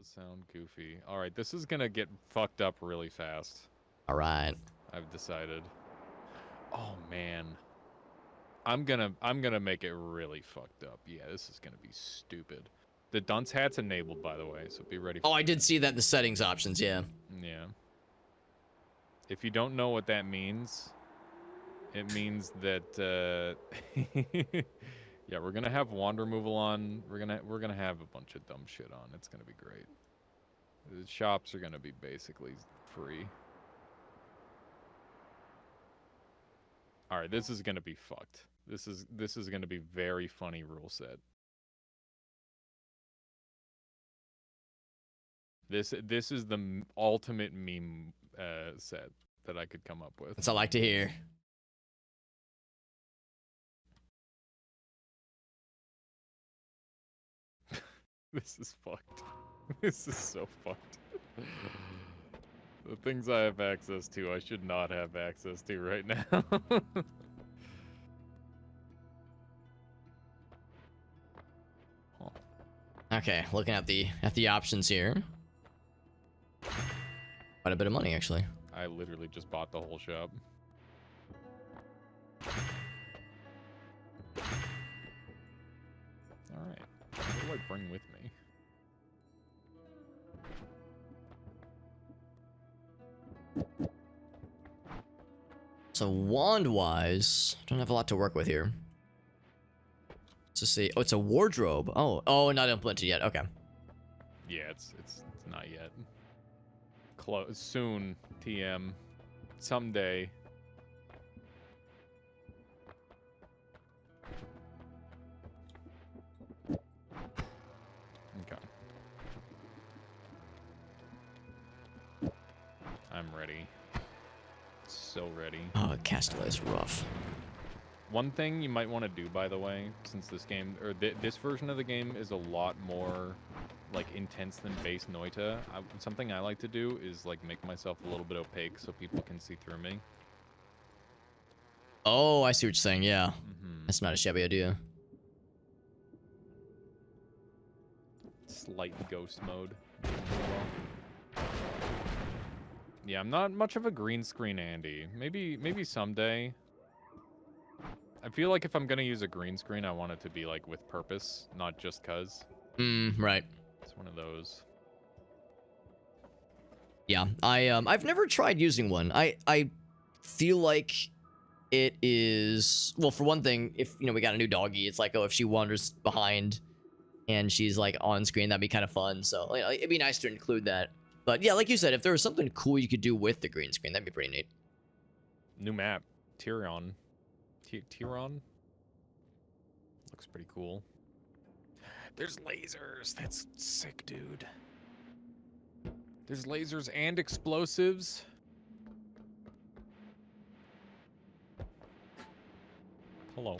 does sound goofy. All right, this is gonna get fucked up really fast. All right. I've decided. Oh man. I'm gonna make it really fucked up. Yeah, this is gonna be stupid. The dunce hat's enabled, by the way, so be ready for Oh, I did see that in the settings options, yeah. Yeah. If you don't know what that means, it means that yeah, we're gonna have wand removal on. We're gonna have a bunch of dumb shit on. It's gonna be great. The shops are gonna be basically free. All right, this is gonna be fucked. This is gonna be very funny rule set. This is the ultimate meme set that I could come up with. That's all I like to hear. This is fucked. This is so fucked. The things I have access to, I should not have access to right now. Huh. Okay, looking at the options here. Quite a bit of money, actually. I literally just bought the whole shop. Alright. What do I bring with me? So wand-wise, don't have a lot to work with here. Let's just see. Oh, it's a wardrobe. Oh, not implemented yet. Okay. Yeah, it's not yet. Close soon, TM. Someday. Okay. I'm ready. So ready. Oh, Castellet is rough. One thing you might want to do, by the way, since this game, or this version of the game is a lot more, like, intense than base Noita, something I like to do is, like, make myself a little bit opaque so people can see through me. Oh, I see what you're saying, yeah. That's not a shabby idea. Slight ghost mode. Yeah, I'm not much of a green screen Andy. Maybe someday. I feel like if I'm gonna use a green screen, I want it to be like with purpose, not just cause. Right. It's one of those. Yeah, I've never tried using one. I feel like it is, well, for one thing, if we got a new doggy, it's like, oh, if she wanders behind and she's like on screen, that'd be kind of fun. So it'd be nice to include that. But yeah, like you said, if there was something cool you could do with the green screen, that'd be pretty neat. New map, Tyrion. Tyrion? Looks pretty cool. There's lasers. That's sick, dude. There's lasers and explosives. Hello.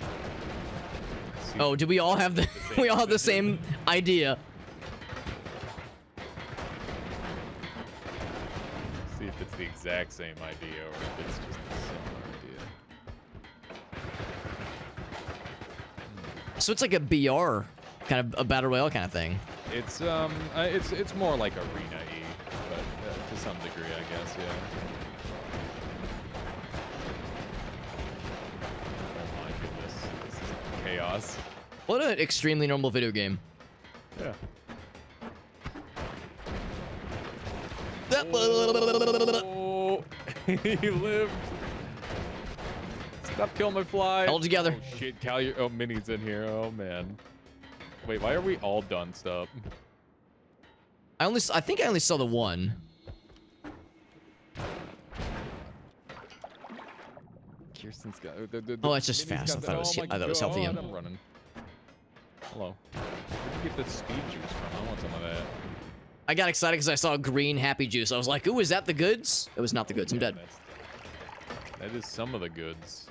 Oh, do we all have the we all have the same idea? See if it's the exact same idea or if it's just a similar idea. So it's like a BR, kind of a battle royale kind of thing. It's more like arena-y, but to some degree, I guess, yeah. Oh my goodness, this is chaos. What an extremely normal video game. Yeah. Oh, he lived. Stop killing my fly. All together. Oh shit, oh, Minnie's in here. Oh man. Wait, why are we all dunced up? I think I only saw the one. Kirsten's got. Oh, it's just fast. I thought it was healthy. I'm running. Hello. Where'd you get the speed juice from? I want some of that. I got excited because I saw green happy juice. I was like, ooh, is that the goods? It was not the goods. I'm dead. That is some of the goods.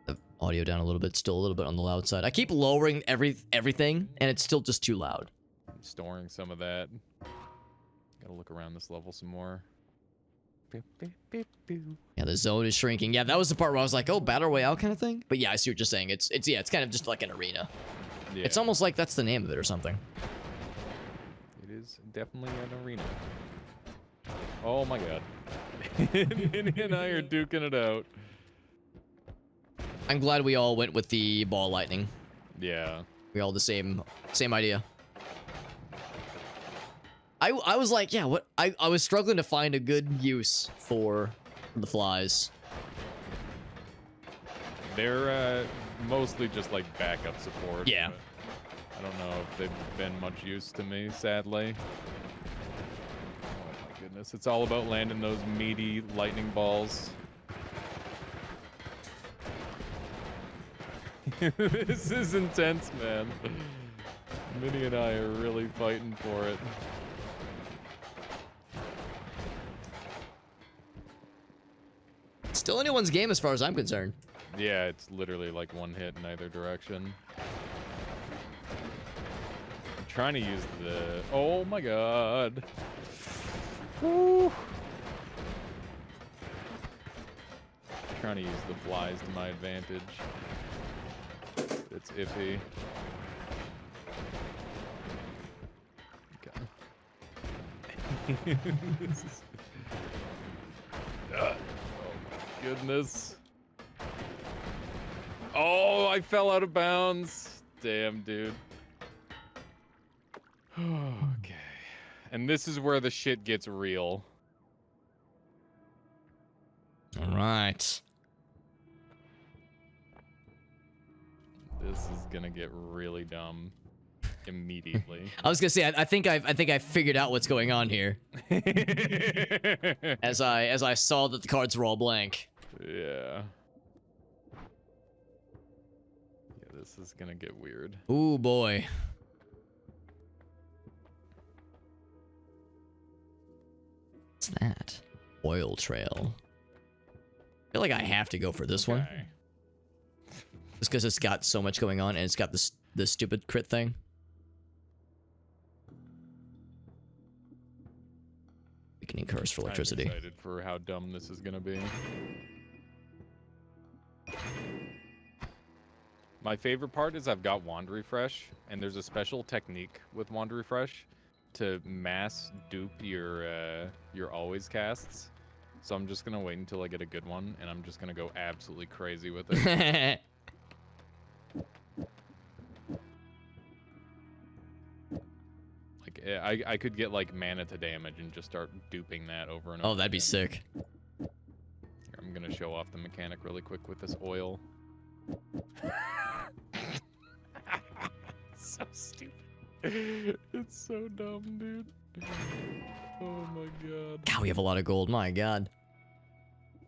The audio down a little bit, still a little bit on the loud side. I keep lowering everything, and it's still just too loud. I'm storing some of that. Gotta look around this level some more. Yeah, the zone is shrinking. Yeah, that was the part where I was like, oh, battle royale kind of thing. But yeah, I see what you're saying. It's kind of just like an arena. Yeah. It's almost like that's the name of it or something. It is definitely an arena. Oh my god. Minnie and I are duking it out. I'm glad we all went with the ball lightning. Yeah. We all the same idea. I was like, yeah, what? I was struggling to find a good use for the flies. They're mostly just like backup support. Yeah. I don't know if they've been much use to me, sadly. Oh my goodness. It's all about landing those meaty lightning balls. This is intense, man. Minnie and I are really fighting for it. Still anyone's game as far as I'm concerned. Yeah, it's literally like one hit in either direction. I'm trying to use the... Oh my god. Woo. Trying to use the flies to my advantage. It's iffy. Okay. This is... Oh my goodness. Oh, I fell out of bounds. Damn, dude. Okay. And this is where the shit gets real. All right. This is gonna get really dumb immediately. I was gonna say, I think I figured out what's going on here. as I saw that the cards were all blank. Yeah. Yeah, this is gonna get weird. Ooh boy. What's that? Oil trail. I feel like I have to go for this one. Okay. Just because it's got so much going on and it's got this stupid crit thing. Weakening curse for electricity. I'm excited for how dumb this is gonna be. My favorite part is I've got Wand Refresh, and there's a special technique with Wand Refresh to mass dupe your always casts. So I'm just gonna wait until I get a good one, and I'm just gonna go absolutely crazy with it. Like I could get like mana to damage and just start duping that over and over. Oh, that'd be again. sick. Here, I'm gonna show off the mechanic really quick with this oil. It's so stupid. It's so dumb, dude. Oh my god. God, we have a lot of gold. My god.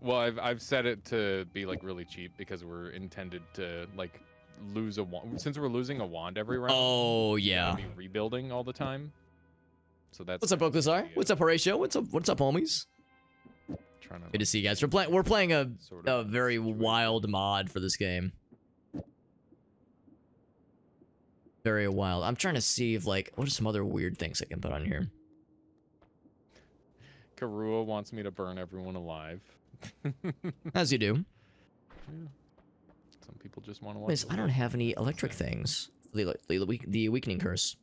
Well, I've set it to be like really cheap because we're intended to like lose a wand. Since we're losing a wand every round. Oh we're yeah. gonna be rebuilding all the time. So that's What's up, Oklazar? What's up, Horatio? What's up, homies? Trying to, Good to see you guys. We're playing a sort of very situation. wild mod for this game. Very wild. I'm trying to see if like what are some other weird things I can put on here. Karua wants me to burn everyone alive. As you do. Yeah. Some people just want to watch. Miss, I don't have any electric things. The weakening curse.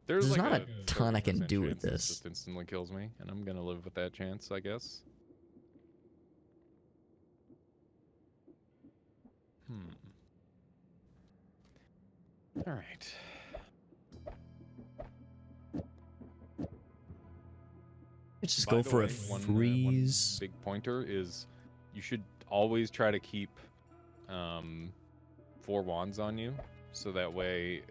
There's There's like not a ton I can 30% do with chance it this. just instantly kills me, and I'm gonna live with that chance, I guess. All right. Let's just By go the for way, a one freeze. big pointer is you should always try to keep 4 wands on you, so that way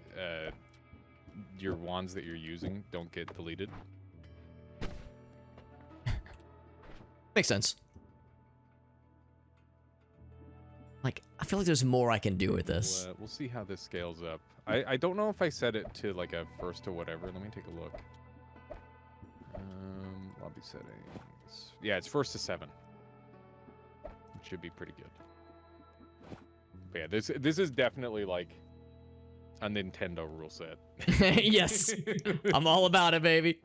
your wands that you're using don't get deleted. Makes sense. Like, I feel like there's more I can do with this. We'll see how this scales up. I don't know if I set it to like a first to whatever. Let me take a look. Lobby settings. Yeah, it's first to 7. It should be pretty good. But yeah, this is definitely like a Nintendo rule set. Yes, I'm all about it, baby.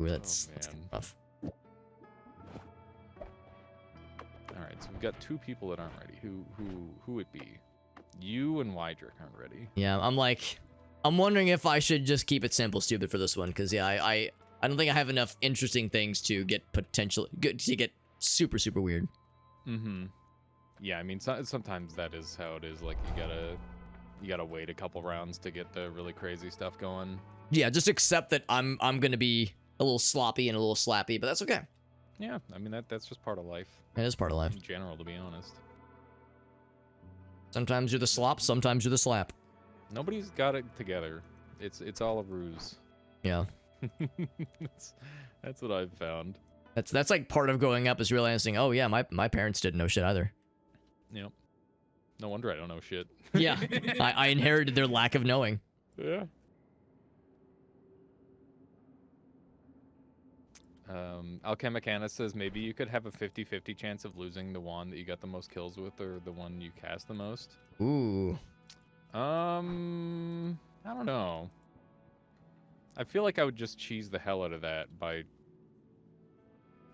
Ooh, that's man. rough. All right, so we've got 2 people that aren't ready. Who would it be? You and Wydrick aren't ready. Yeah, I'm wondering if I should just keep it simple, stupid for this one, because yeah, I don't think I have enough interesting things to get to get super super weird. Mm-hmm. Yeah, I mean, sometimes that is how it is. Like you gotta wait a couple rounds to get the really crazy stuff going. Yeah, just accept that I'm gonna be a little sloppy and a little slappy, but that's okay. Yeah, I mean that's just part of life. It is part of life. In general, to be honest. Sometimes you're the slop, sometimes you're the slap. Nobody's got it together. It's all a ruse. Yeah. That's what I've found. That's like part of growing up is realizing, oh yeah, my parents didn't know shit either. Yep. No wonder I don't know shit. Yeah. I inherited their lack of knowing. Yeah. Alchemicana says maybe you could have a 50-50 chance of losing the one that you got the most kills with or the one you cast the most. Ooh. I don't know. I feel like I would just cheese the hell out of that by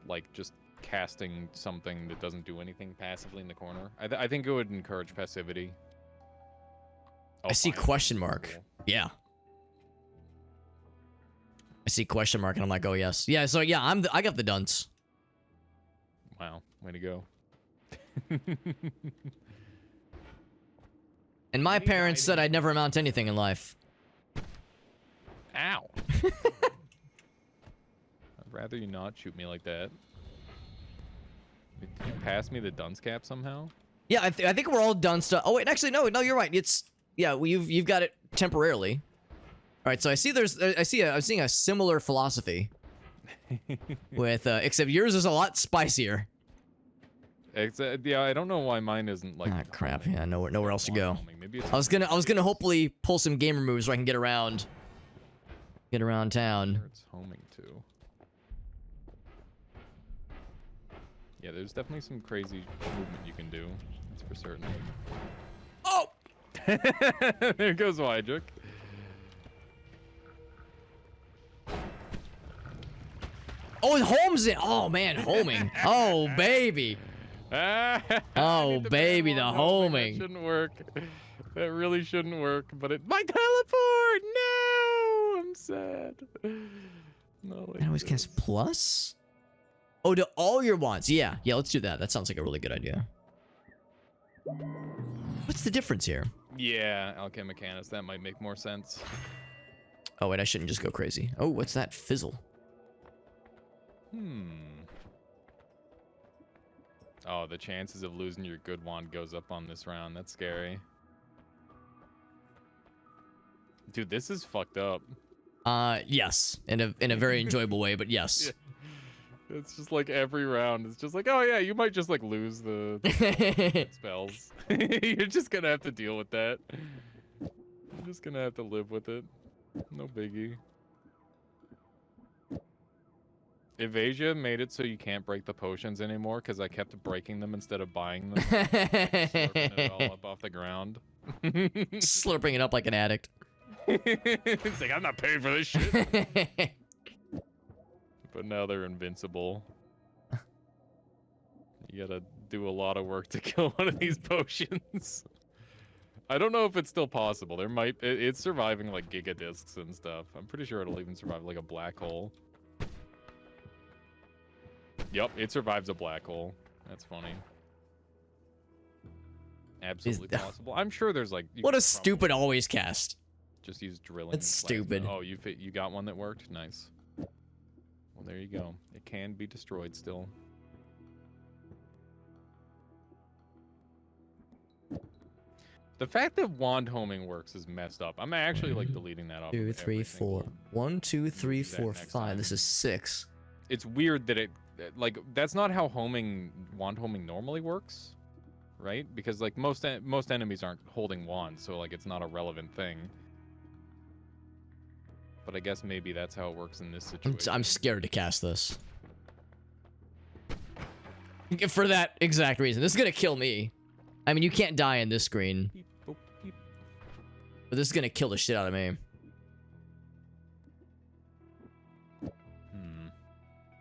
like just casting something that doesn't do anything passively in the corner. I think it would encourage passivity. Oh, I see fine. question mark. Yeah. I see question mark and I'm like, oh yes. Yeah, so yeah, I got the dunce. Wow, way to go. And my parents said I'd never amount to anything in life. Ow. I'd rather you not shoot me like that. Did you pass me the dunce cap somehow? Yeah, I think we're all done stuff. Oh wait, actually no, you're right. It's yeah, well, you've got it temporarily. All right, so I'm seeing a similar philosophy with except yours is a lot spicier. Yeah, I don't know why mine isn't like. Ah, crap. Yeah, nowhere else to go. Maybe it's I was gonna hopefully pull some gamer moves so I can get around town. where it's homing to. Yeah, there's definitely some crazy movement you can do. That's for certain. Oh! There goes Wydrick. Oh, it homes it. Oh man, homing. Oh baby. Oh baby, the homing. That shouldn't work. That really shouldn't work. But it might teleport. No, I'm sad. No. I always cast plus. Oh, to all your wands. Yeah, let's do that. That sounds like a really good idea. What's the difference here? Yeah, Alchemicanus. That might make more sense. Oh wait, I shouldn't just go crazy. Oh, what's that fizzle? Oh, the chances of losing your good wand goes up on this round. That's scary. Dude, this is fucked up. Yes, in a very enjoyable way, but yes. Yeah. It's just like every round. It's just like, oh yeah, you might just like lose the spells. You're just gonna have to deal with that. You're just gonna have to live with it. No biggie. Evasia made it so you can't break the potions anymore because I kept breaking them instead of buying them. Slurping it all up off the ground. Slurping it up like an addict. It's like, I'm not paying for this shit. But now they're invincible. You gotta do a lot of work to kill one of these potions. I don't know if it's still possible. It's surviving like giga discs and stuff. I'm pretty sure it'll even survive like a black hole. Yep, it survives a black hole. That's funny. Absolutely possible. I'm sure there's like. What a stupid always cast. Just use drilling. That's stupid. Oh, you got one that worked? Nice. Well, there you go. It can be destroyed still. The fact that wand homing works is messed up. I'm actually like deleting that off. 2, 3, 4. 1, 2, 3, 4, 5. This is 6. It's weird that like that's not how wand homing normally works, right? Because like most enemies aren't holding wands, so like it's not a relevant thing. But I guess maybe that's how it works in this situation. I'm scared to cast this. For that exact reason. This is gonna kill me. I mean, you can't die in this screen. But this is gonna kill the shit out of me.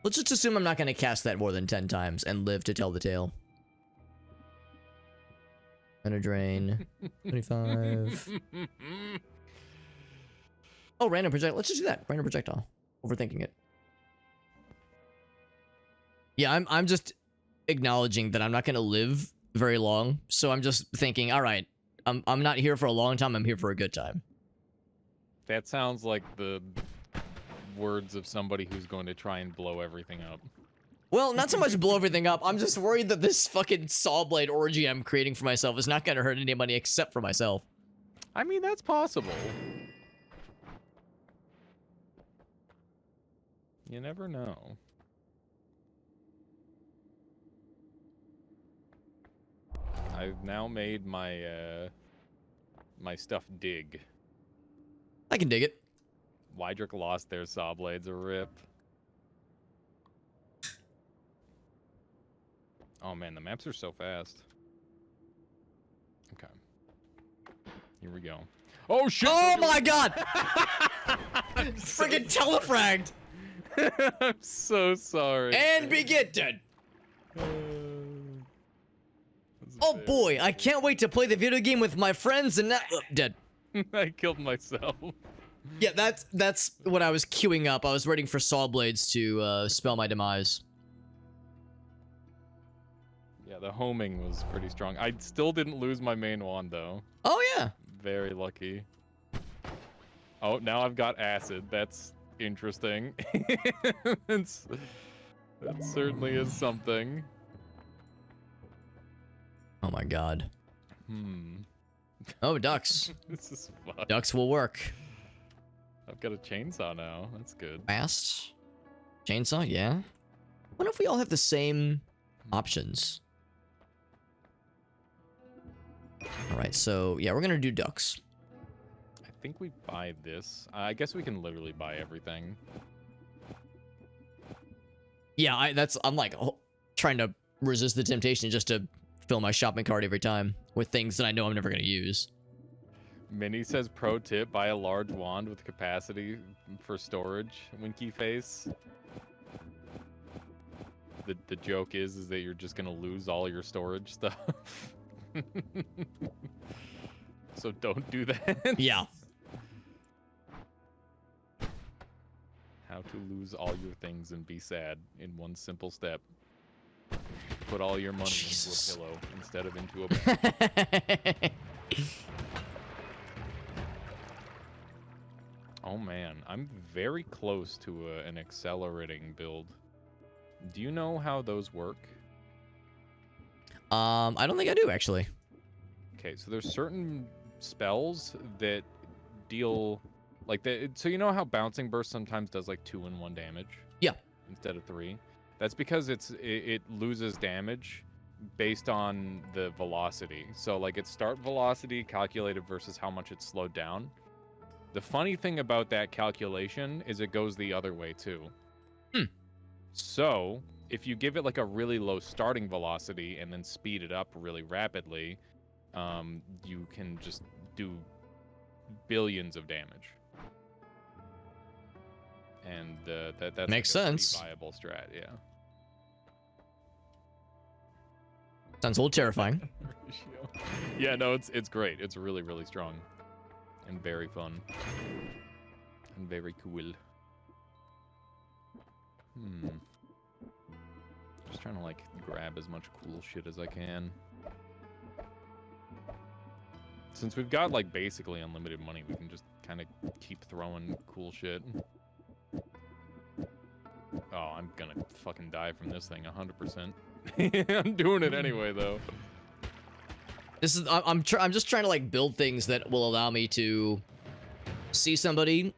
Let's just assume I'm not gonna cast that more than 10 times and live to tell the tale. Mana drain. 25. Oh, random project. Let's just do that. Random projectile. Overthinking it. Yeah, I'm just acknowledging that I'm not gonna live very long. So I'm just thinking, all right, I'm not here for a long time. I'm here for a good time. That sounds like the words of somebody who's going to try and blow everything up. Well, not so much blow everything up. I'm just worried that this fucking saw blade orgy I'm creating for myself is not gonna hurt anybody except for myself. I mean, that's possible. You never know. I've now made my my stuff dig. I can dig it. Wydrick lost their saw blades a rip. Oh man, the maps are so fast. Okay. Here we go. Oh shit! Oh my god! Friggin' telefragged! I'm so sorry. And begin dead. Oh boy, I can't wait to play the video game with my friends and not dead. I killed myself. Yeah, that's what I was queuing up. I was waiting for saw blades to spell my demise. Yeah, the homing was pretty strong. I still didn't lose my main wand though. Oh yeah. Very lucky. Oh, now I've got acid. That's interesting. That certainly is something. Oh my god. Oh, ducks. This is fun. Ducks will work. I've got a chainsaw now. That's good. Fast. Chainsaw, yeah. What if we all have the same options? Alright, so yeah, we're gonna do ducks. I think we buy this. I guess we can literally buy everything. Yeah, I'm like trying to resist the temptation just to fill my shopping cart every time with things that I know I'm never gonna use. Minnie says, pro tip, buy a large wand with capacity for storage. Winky face. The joke is that you're just gonna lose all your storage stuff. So don't do that. Yeah. How to lose all your things and be sad in one simple step. Put all your money Jesus. into a pillow instead of into a bag. Oh man, I'm very close to an accelerating build. Do you know how those work? I don't think I do actually. Okay, so there's certain spells that deal like that. So you know how bouncing burst sometimes does like 2-in-1 damage? Yeah. Instead of 3. That's because it loses damage based on the velocity. So like its start velocity calculated versus how much it's slowed down. The funny thing about that calculation is it goes the other way too. So if you give it like a really low starting velocity and then speed it up really rapidly, you can just do billions of damage. And that's Makes like a pretty sense. viable strat, yeah. Sounds a little terrifying. Yeah, no, it's great. It's really, really strong. And very fun. And very cool. Just trying to like grab as much cool shit as I can. Since we've got like basically unlimited money, we can just kind of keep throwing cool shit. Oh, I'm gonna fucking die from this thing 100%. I'm doing it anyway though. This is I'm just trying to like build things that will allow me to see somebody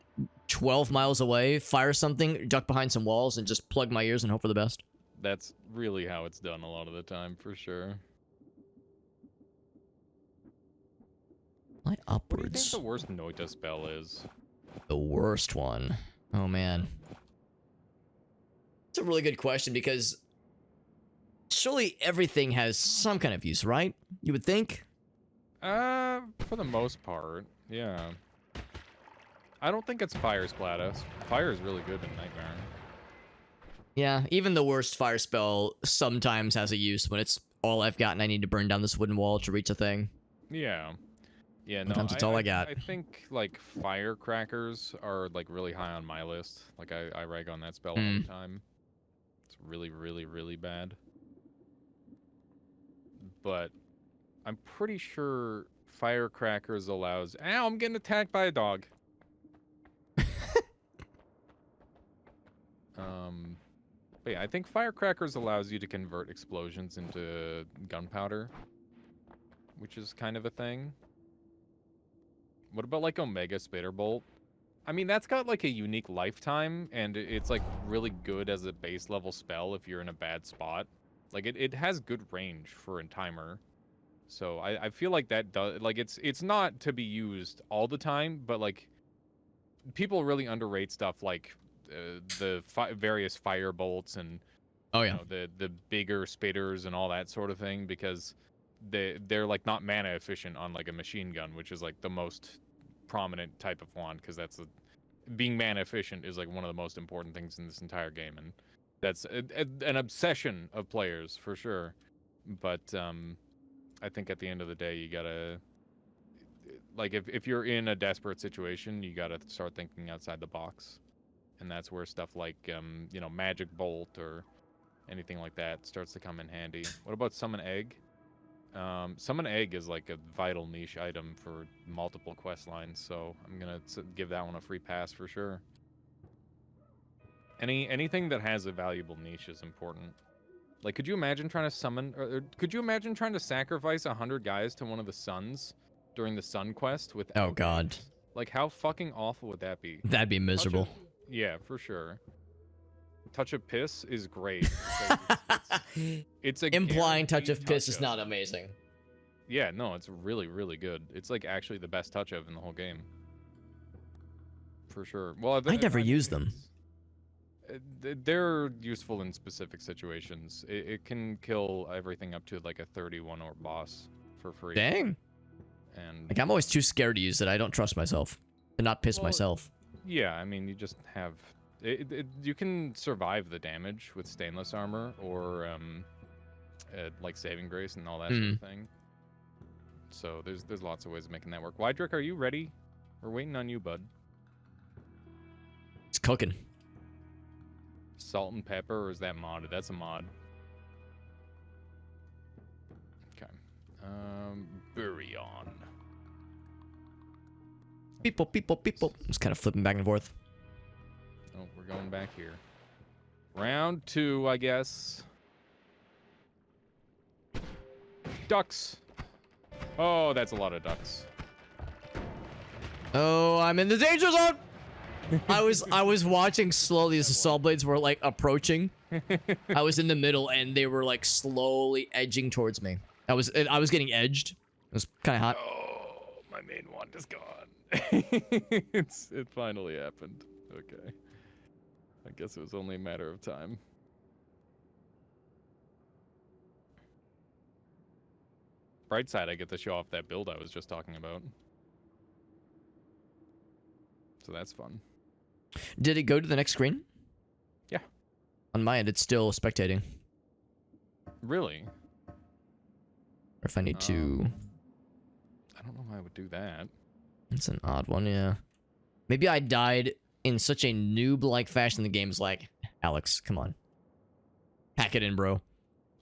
12 miles away, fire something, duck behind some walls, and just plug my ears and hope for the best. That's really how it's done a lot of the time, for sure. Light What do you think upwards. the worst Noita spell is? The worst one. Oh man. It's a really good question because surely everything has some kind of use, right? You would think? For the most part, yeah. I don't think it's fire splatter. Fire is really good in Nightmare. Yeah, even the worst fire spell sometimes has a use when it's all I've got, and I need to burn down this wooden wall to reach a thing. Yeah. Yeah, no, Sometimes it's all I got. I think, like, firecrackers are, like, really high on my list. Like, I rag on that spell all the time. It's really, really, really bad. But I'm pretty sure firecrackers allows... Ow, I'm getting attacked by a dog. But yeah, I think firecrackers allows you to convert explosions into gunpowder, which is kind of a thing. What about, like, Omega Spitterbolt? I mean, that's got, like, a unique lifetime, and it's, like, really good as a base level spell if you're in a bad spot. Like, it has good range for a timer. So I feel like that does... Like, it's not to be used all the time, but, like, people really underrate stuff like the various fire bolts and Oh yeah, the bigger spitters and all that sort of thing, because they're like not mana efficient on like a machine gun, which is like the most prominent type of wand, because being mana efficient is like one of the most important things in this entire game, and that's an obsession of players for sure. But I think at the end of the day, you gotta, like, if you're in a desperate situation, you gotta start thinking outside the box, and that's where stuff like magic bolt or anything like that starts to come in handy. What about summon egg? Summon egg is like a vital niche item for multiple quest lines, so I'm gonna give that one a free pass for sure. Anything that has a valuable niche is important. Like, could you imagine trying to summon, or could you imagine trying to sacrifice 100 guys to one of the suns during the sun quest with? Oh god. Like, how fucking awful would that be? That'd be miserable. Yeah, for sure. Touch of Piss is great. It's a implying touch of piss touch is not amazing. Yeah, no, it's really, really good. It's like actually the best touch of in the whole game. For sure. Well, I never used them. They're useful in specific situations. It can kill everything up to like a 31 or boss for free. Dang. And like, I'm always too scared to use it. I don't trust myself to not piss myself. Yeah, I mean, you just have you can survive the damage with stainless armor or like saving grace and all that sort of thing. So there's lots of ways of making that work. Wydrick, are you ready? We're waiting on you, bud. It's cooking. Salt and pepper, or is that modded? That's a mod. Okay. Bury on. People. Just kind of flipping back and forth. Oh, we're going back here. Round 2, I guess. Ducks. Oh, that's a lot of ducks. Oh, I'm in the danger zone. I was watching slowly as the saw blades were like approaching. I was in the middle and they were like slowly edging towards me. I was getting edged. It was kind of hot. Oh, my main wand is gone. It finally happened. Okay. I guess it was only a matter of time. Bright side, I get to show off that build I was just talking about. So that's fun. Did it go to the next screen? Yeah. On my end, it's still spectating. Really? Or if I need to... I don't know why I would do that. It's an odd one, yeah. Maybe I died in such a noob-like fashion. The game's like, Alex, come on. Pack it in, bro.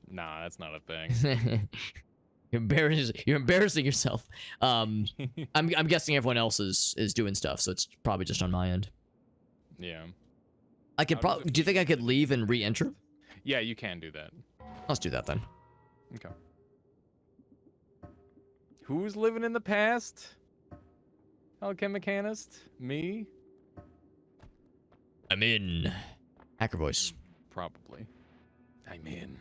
Nah, that's not a thing. You're embarrassing yourself. I'm guessing everyone else is doing stuff, so it's probably just on my end. Yeah. I could probably. Do you think I could leave and re-enter? Yeah, you can do that. Let's do that then. Okay. Who's living in the past? Alchemichanist? Me? I'm in. Hacker voice. Probably. I'm in.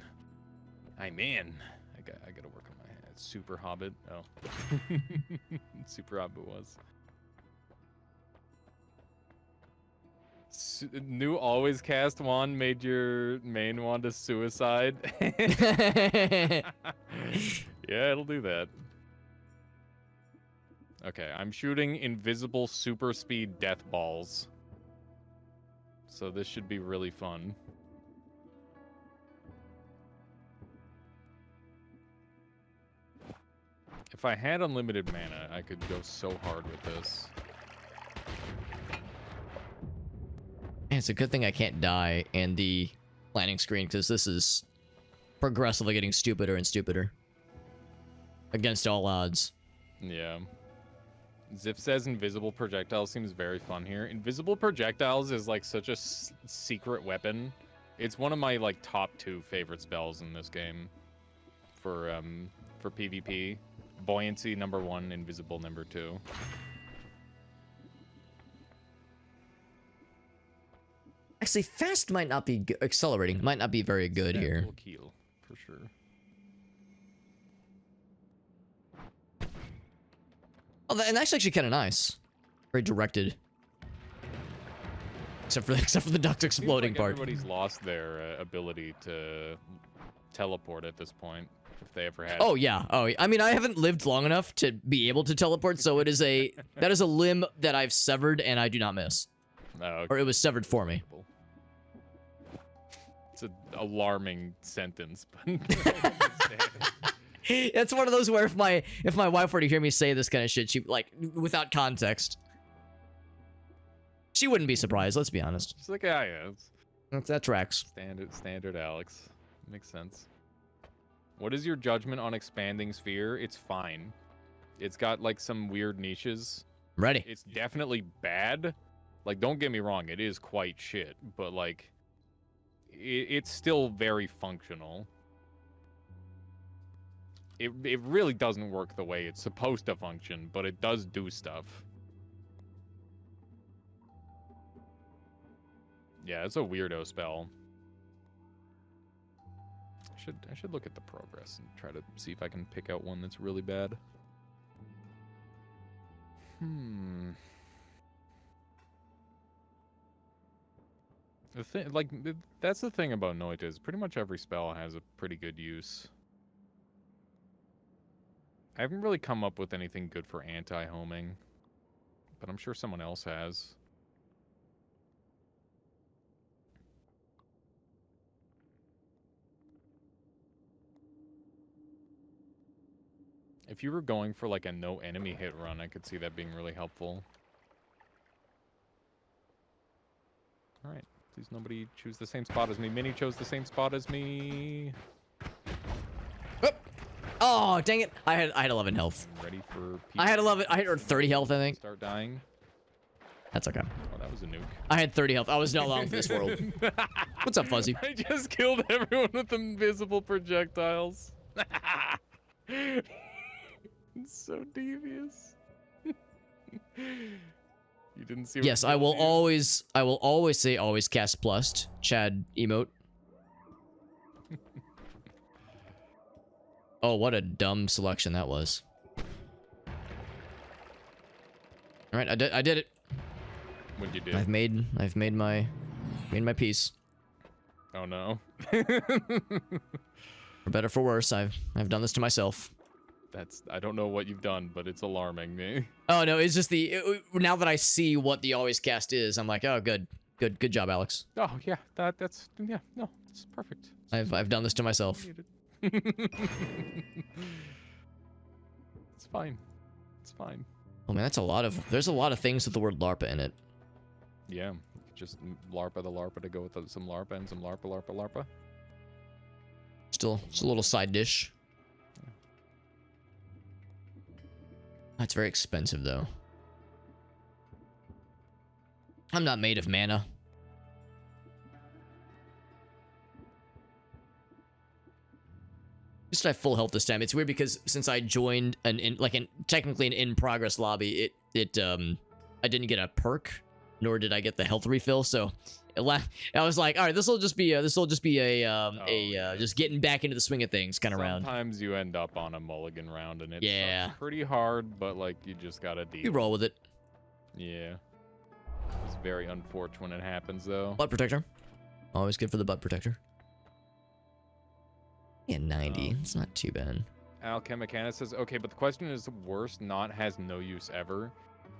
I gotta work on my head. Super Hobbit. Oh. Super Hobbit was. New always cast wand made your main wand a suicide. Yeah, it'll do that. Okay, I'm shooting invisible super speed death balls. So this should be really fun. If I had unlimited mana, I could go so hard with this. Man, it's a good thing I can't die in the planning screen, because this is progressively getting stupider and stupider. Against all odds. Yeah. Ziff says invisible projectiles seems very fun here. Invisible projectiles is like such a secret weapon. It's one of my like top 2 favorite spells in this game. For PvP. Buoyancy #1, invisible #2. Actually, fast might not be accelerating. Might not be very good here. Will kill, for sure. Oh, and that's actually kind of nice. Very directed. Except for the duct exploding part. Everybody's lost their ability to teleport at this point, if they ever had. Oh yeah. Oh, I mean, I haven't lived long enough to be able to teleport, so that is a limb that I've severed and I do not miss. Oh, okay. Or it was severed for me. It's an alarming sentence, but It's one of those where if my wife were to hear me say this kind of shit, she like without context, she wouldn't be surprised. Let's be honest. She's like, yeah, That tracks. Standard Alex. Makes sense. What is your judgment on expanding sphere? It's fine. It's got like some weird niches. Ready. It's definitely bad. Like, don't get me wrong, it is quite shit, but like, it's still very functional. It really doesn't work the way it's supposed to function, but it does do stuff. Yeah, it's a weirdo spell. I should look at the progress and try to see if I can pick out one that's really bad. That's the thing about Noita is pretty much every spell has a pretty good use. I haven't really come up with anything good for anti-homing, but I'm sure someone else has. If you were going for like a no enemy hit run, I could see that being really helpful. Alright, please nobody choose the same spot as me. Minnie chose the same spot as me. Oh, dang it. I had 11 health. I'm ready for I had 30 health, I think. Start dying. That's okay. Oh, that was a nuke. I had 30 health. I was not long for this world. What's up, Fuzzy? I just killed everyone with invisible projectiles. It's so devious. You didn't see. Yes, I will always say always cast plus. Chad emote. Oh, what a dumb selection that was. All right, I did it. What'd you do? I've made my peace. Oh no. For better for worse, I've done this to myself. I don't know what you've done, but it's alarming me. Oh no, it's just now that I see what the always cast is, I'm like, oh good job, Alex. Oh yeah, that's it's perfect. I've done this to myself. It's fine. It's fine. Oh man, there's a lot of things with the word LARPA in it. Yeah, just LARPA the LARPA to go with some LARPA and some LARPA. Still, it's a little side dish. That's very expensive though. I'm not made of mana. Just at full health this time. It's weird because since I joined technically an in progress lobby, I didn't get a perk, nor did I get the health refill. So I was like, all right, this will just be a just getting back into the swing of things kind of round. Sometimes you end up on a mulligan round and it's pretty hard, but like you just gotta deal. You roll with it. Yeah. It's very unfortunate when it happens though. Butt protector. Always good for the butt protector. Yeah, 90. It's not too bad. Alchemicana says, okay, but the question is worst not has no use ever.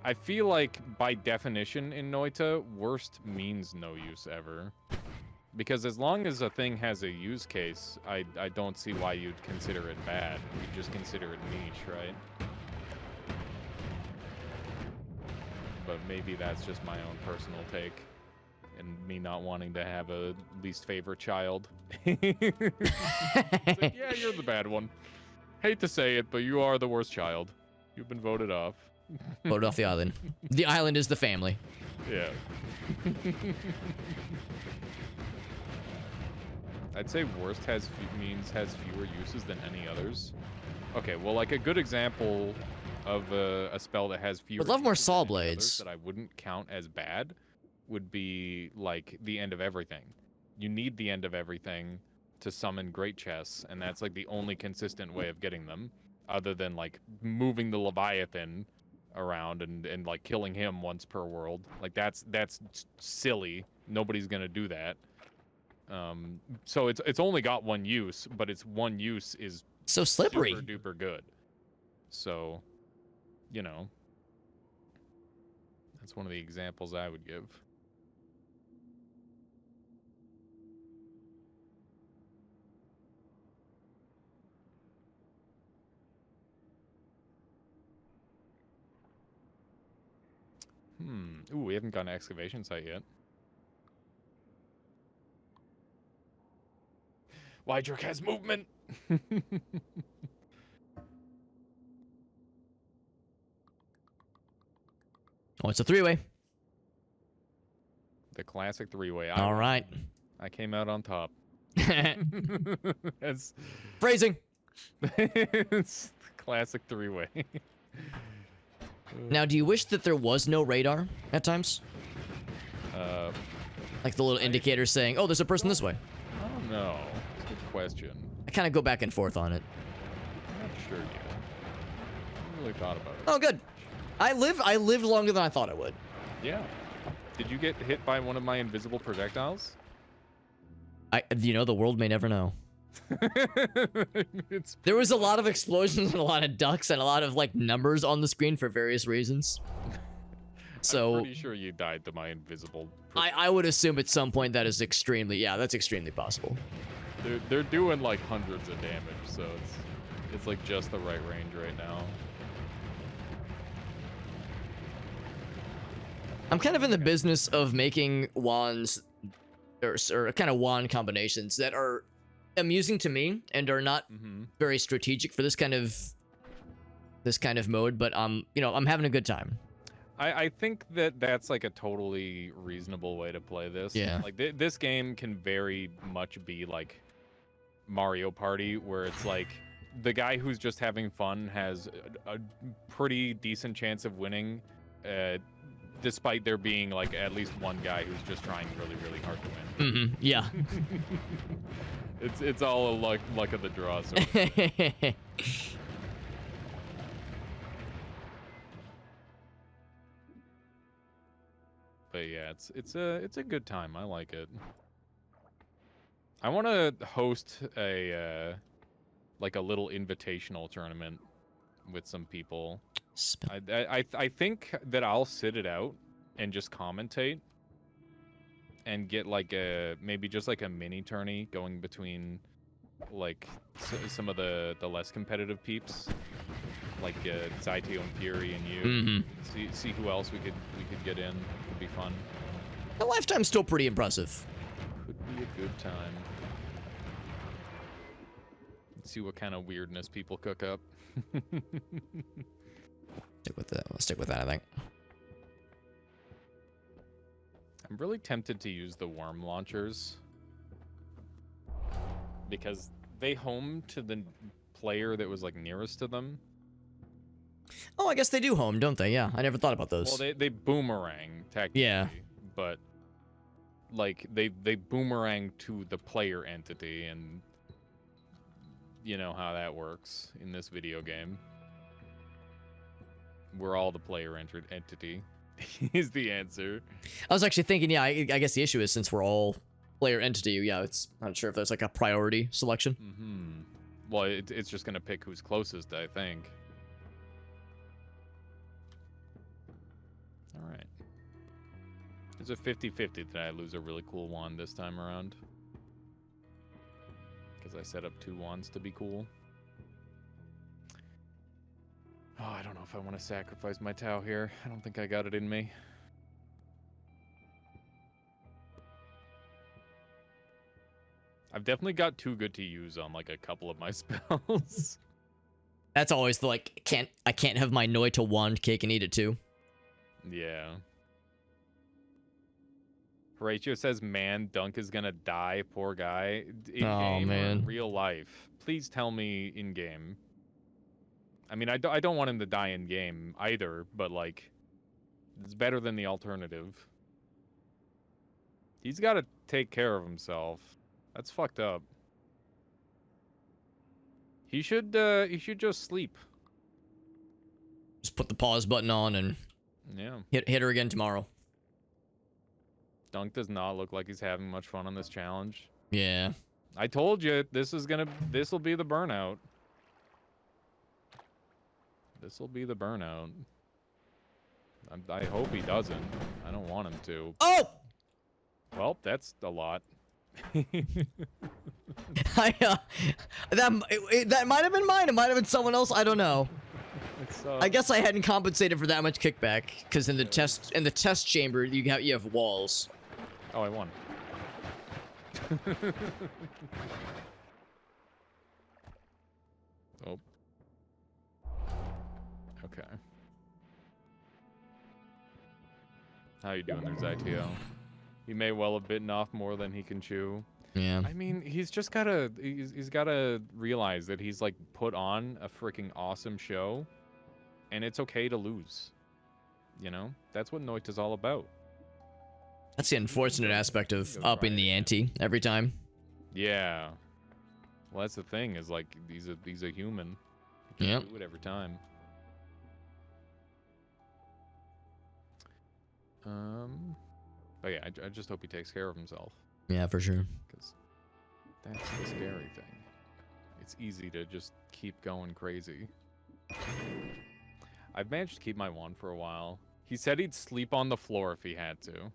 I feel like by definition in Noita, worst means no use ever. Because as long as a thing has a use case, I don't see why you'd consider it bad. You'd just consider it niche, right? But maybe that's just my own personal take. And me not wanting to have a least favorite child. It's like, yeah, you're the bad one. Hate to say it, but you are the worst child. You've been voted off. Voted off the island. The island is the family. Yeah. I'd say worst has fewer uses than any others. Okay, well, like a good example of a spell that has fewer. Would love more uses saw than any others blades. that I wouldn't count as bad would be like the end of everything. You need the end of everything to summon great chests, and that's like the only consistent way of getting them, other than like moving the Leviathan around and like killing him once per world. Like that's silly. Nobody's gonna do that. So it's only got one use, but its one use is So slippery. super duper good. So, you know, that's one of the examples I would give. Ooh, we haven't gone to excavation site yet. Wydrick has movement. Oh, it's a three-way. The classic three-way. All right. I came out on top. It's Phrasing. it's the classic three-way. Now, do you wish that there was no radar at times? Like the little indicator saying, oh, there's a person this way. I don't know. It's a good question. I kind of go back and forth on it. I'm not sure yet. I haven't really thought about it. Oh, good. I lived longer than I thought I would. Yeah. Did you get hit by one of my invisible projectiles? The world may never know. It's There was a lot of explosions and a lot of ducks and a lot of like numbers on the screen for various reasons. So I'm pretty sure you died to my invisible. I would assume at some point that is that's extremely possible. They're doing like hundreds of damage, so it's like just the right range right now. I'm kind of in the business of making wands or kind of wand combinations that are amusing to me and are not very strategic for this kind of mode, but I'm having a good time. I think that's like a totally reasonable way to play this. Yeah. Like this game can very much be like Mario Party, where it's like the guy who's just having fun has a pretty decent chance of winning, despite there being like at least one guy who's just trying really, really hard to win. Yeah. It's all a luck of the draw. So. But yeah, it's a good time. I like it. I want to host a like a little invitational tournament with some people. I think that I'll sit it out and just commentate and get like maybe just like a mini tourney going between like some of the less competitive peeps, like Zaito and Fury and you. See who else we could get in. Could be fun. The lifetime's still pretty impressive. Could be a good time. Let's see what kind of weirdness people cook up. Stick with that. We'll stick with that, I think. I'm really tempted to use the worm launchers because they home to the player that was like nearest to them. Oh, I guess they do home, don't they? Yeah, I never thought about those. Well, they boomerang technically. Yeah. But like they boomerang to the player entity, and you know how that works in this video game. We're all the player entity is the answer. I was actually thinking, yeah, I guess the issue is since we're all player entity, yeah, it's not sure if there's like a priority selection. Well, it's just gonna pick who's closest, I think. All right. There's a 50-50 that I lose a really cool wand this time around. Because I set up 2 wands to be cool. Oh, I don't know if I want to sacrifice my Tau here. I don't think I got it in me. I've definitely got too good to use on like a couple of my spells. That's always the like, I can't have my Noita wand cake and eat it too. Yeah. Horatio says, man, Dunk is gonna die, poor guy. In game or in real life? Please tell me in game. I mean, I don't want him to die in game either, but like, it's better than the alternative. He's got to take care of himself. That's fucked up. He should just sleep. Just put the pause button on and hit her again tomorrow. Dunk does not look like he's having much fun on this challenge. Yeah. I told you this will be the burnout. This will be the burnout. I hope he doesn't. I don't want him to. Oh! Well, that's a lot. That might have been mine. It might have been someone else. I don't know. I guess I hadn't compensated for that much kickback because in the test chamber you have walls. Oh, I won. Oh. Okay. How you doing there, Zytio? He may well have bitten off more than he can chew. Yeah. I mean, he's gotta realize that he's like put on a freaking awesome show, and it's okay to lose. You know, that's what Noita's all about. That's the unfortunate aspect of upping the ante every time. Yeah. Well, that's the thing is like he's a human. He can't do it every time. But yeah, I just hope he takes care of himself. Yeah, for sure. Because that's the scary thing. It's easy to just keep going crazy. I've managed to keep my wand for a while. He said he'd sleep on the floor if he had to.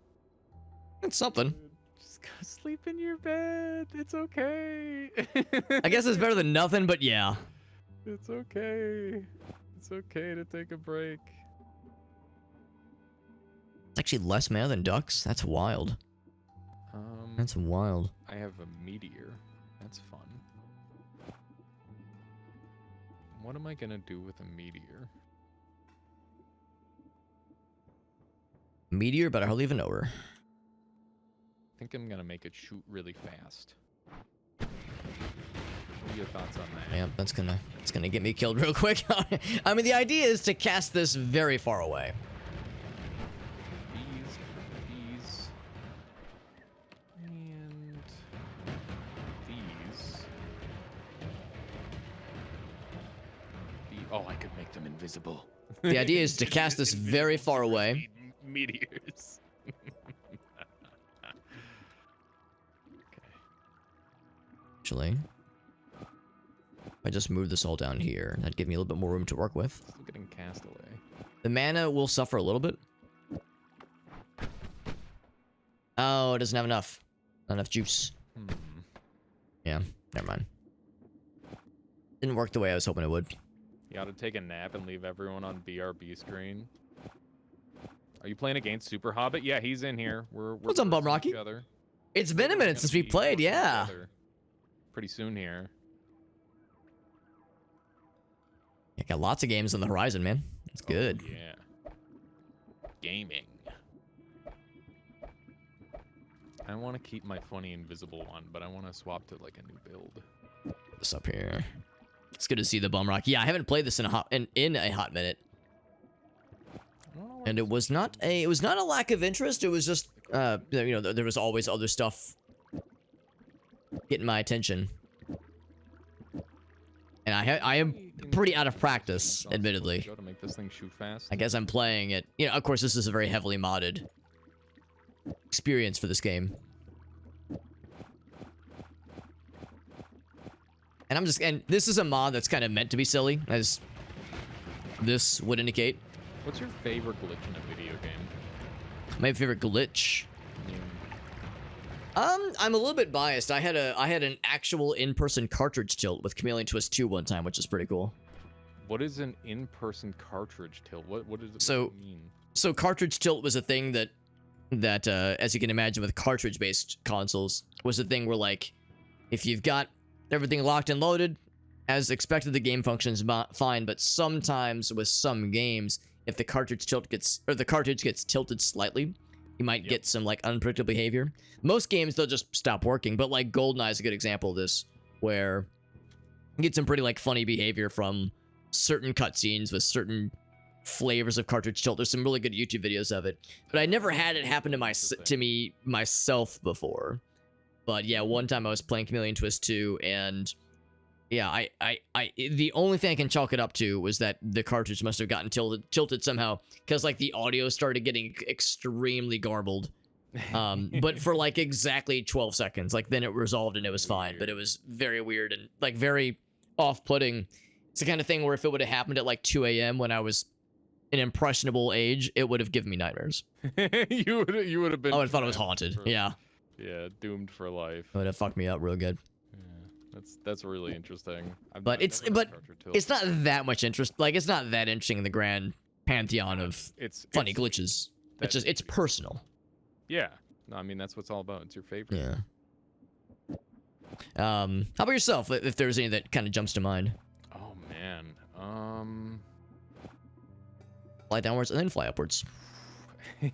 It's something. Just go sleep in your bed. It's okay. I guess it's better than nothing, but yeah. It's okay. It's okay to take a break. It's actually less mana than ducks. That's wild. That's wild. I have a meteor. That's fun. What am I gonna do with a meteor? Meteor, but I hardly even know her. I think I'm gonna make it shoot really fast. What are your thoughts on that? Yeah, it's gonna get me killed real quick. I mean, the idea is to cast this very far away. These, and these. Oh, I could make them invisible. The idea is to cast this very far away. Meteors. Actually, if I just move this all down here, that'd give me a little bit more room to work with. Still getting cast away. The mana will suffer a little bit. Oh, it doesn't have enough. Not enough juice. Yeah, never mind. Didn't work the way I was hoping it would. You gotta take a nap and leave everyone on BRB screen. Are you playing against Super Hobbit? Yeah, he's in here. We're What's up, Bum Rocky? It's been a minute since we played, yeah. Pretty soon here. I got lots of games on the horizon, man. It's good. Yeah. Gaming. I want to keep my funny invisible one, but I want to swap to like a new build. This up here. It's good to see the Bum Rock. Yeah, I haven't played this in a hot minute. And it was not a lack of interest. It was just you know, there was always other stuff getting my attention. And I am pretty out of practice, admittedly. To make this thing shoot fast. I guess I'm playing it. You know, of course, this is a very heavily modded experience for this game. And this is a mod that's kind of meant to be silly, as this would indicate. What's your favorite glitch in a video game? My favorite glitch. Mm. I'm a little bit biased. I had an actual in-person cartridge tilt with Chameleon Twist 2 one time, which is pretty cool. What is an in-person cartridge tilt? What does it So- mean? So cartridge tilt was a thing that as you can imagine with cartridge-based consoles was a thing where, like, if you've got everything locked and loaded, as expected, the game functions fine. But sometimes with some games, if the cartridge gets tilted slightly, you might get some like unpredictable behavior. Most games they'll just stop working, but like GoldenEye is a good example of this, where you get some pretty like funny behavior from certain cutscenes with certain flavors of cartridge tilt. There's some really good YouTube videos of it, but I never had it happen to me myself before. But yeah, one time I was playing Chameleon Twist 2, and yeah, the only thing I can chalk it up to was that the cartridge must have gotten tilted somehow, because like the audio started getting extremely garbled. But for like exactly 12 seconds, like then it resolved and it was fine. But it was very weird and like very off-putting. It's the kind of thing where if it would have happened at like 2 a.m. when I was an impressionable age, it would have given me nightmares. you would have been. I would have thought it was haunted. Yeah. Yeah, doomed for life. It would have fucked me up real good. Yeah, that's really interesting. But it's not that much interest. Like it's not that interesting in the grand pantheon of funny glitches. It's personal. Yeah. No, I mean that's what it's all about. It's your favorite. Yeah. How about yourself? If there's any that kind of jumps to mind. Oh man. Fly downwards and then fly upwards.